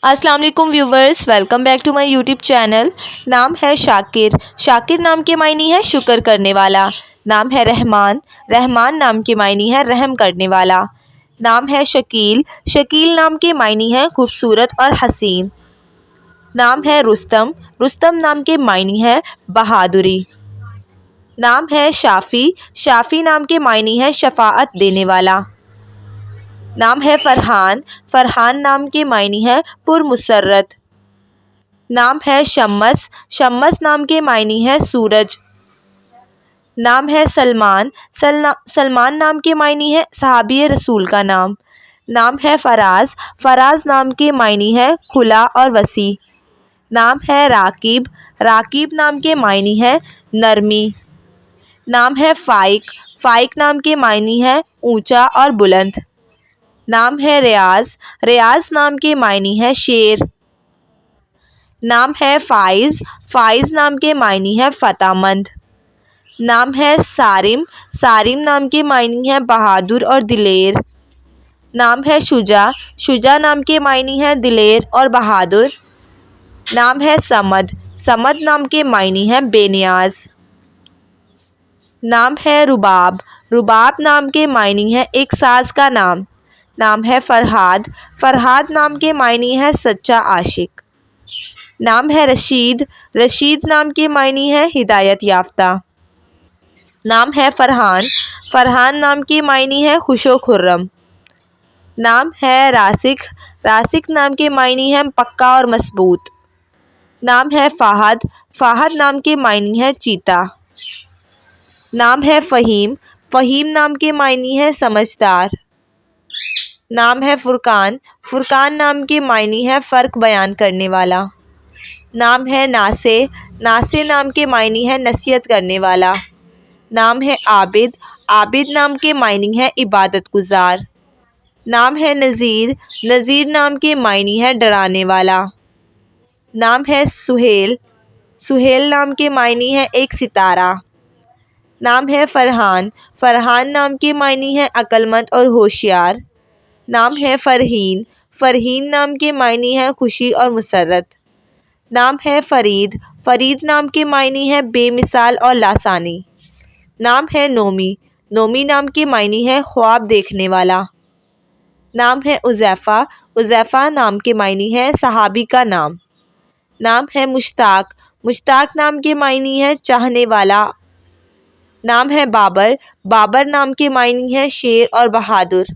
अस्सलाम वालेकुम viewers, welcome back to my YouTube channel. नाम है शाकिर। शाकिर नाम के मायने है शुक्र करने वाला। नाम है रहमान। रहमान नाम के मायने है रहम करने वाला। नाम है शकील। शकील नाम के मायने है खूबसूरत और हसीन। नाम है रुस्तम। रुस्तम नाम के मायने है बहादुरी। नाम है शाफ़ी। शाफ़ी नाम के मायने है शफाअत देने वाला। नाम है फरहान। फरहान नाम के मायने है पुरमुसर्रत। नाम है शम्मस। शम्मस नाम के मायने है सूरज। नाम है सलमान। सलमान नाम के मायने है सहाबी रसूल का नाम। नाम है फराज। फराज नाम के मायने है खुला और वसी। नाम है राकिब। राकिब नाम के मायने है नरमी। नाम है फ़ाइक। फ़ाइक नाम के मायने है ऊंचा और बुलंद। नाम है रियाज। रियाज नाम के मायने है शेर। नाम है फ़ाइज़। फ़ाइज़ नाम के मायने है फ़तहमंद। नाम है सारिम। सारिम नाम के मायने है बहादुर और दिलेर। नाम है शुजा। शुजा नाम के मायने है दिलेर और बहादुर। नाम है समद। समद नाम के मायने है बेनियाज। नाम है रुबाब। रुबाब नाम के मायने है एक साज का नाम। नाम है फरहाद। फरहाद नाम के मायने है सच्चा आशिक। नाम है रशीद। रशीद नाम के मायने है हिदायत याफ्ता। नाम है फरहान। फरहान नाम के मायने है खुशो खुर्रम। नाम है रासिक। रासिक नाम के मायने है पक्का और मजबूत। नाम है फ़ाहद। फ़ाहद नाम के मायने है चीता। नाम है फ़हीम। फ़हीम नाम के मायने है समझदार। नाम है फ़ुरकान। फ़ुरकान नाम के मायने है फ़र्क बयान करने वाला। नाम है नासे। नासे नाम के मायने है नसीहत करने वाला। नाम है आबिद। आबिद नाम के मायने है इबादत गुजार। नाम है नज़ीर। नज़ीर नाम के मायने है डराने वाला। नाम है सुहेल। सुहेल नाम के मायने है एक सितारा। नाम है फरहान। फरहान नाम के मायने है अक्लमंद और होशियार। नाम है फ़रहीन। फ़रहीन नाम के मायने है खुशी और मुसर्रत। नाम है फ़रीद। फ़रीद नाम के मायने है बेमिसाल और लासानी। नाम है नोमी। नोमी नाम के मायने है ख्वाब देखने वाला। नाम है उज़ैफ़ा। उज़ैफ़ा नाम के मायने है सहाबी का नाम। नाम है मुश्ताक। मुश्ताक नाम के मायने है चाहने वाला। नाम है बाबर। बाबर नाम के मायने है शेर और बहादुर।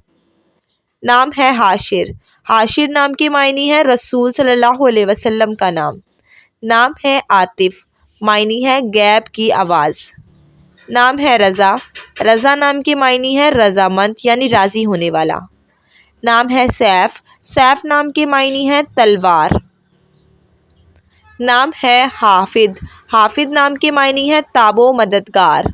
नाम है हाशिर। हाशिर नाम के मायने है रसूल सल्लल्लाहु अलैहि वसल्लम का नाम। नाम है आतिफ। मायने है गैब की आवाज़। नाम है रज़ा। रज़ा नाम के मायने है रज़ामंद यानी राज़ी होने वाला। नाम है सैफ। सैफ नाम के मायने है तलवार। नाम है हाफिद। हाफिद नाम के मायने है ताबो मददगार।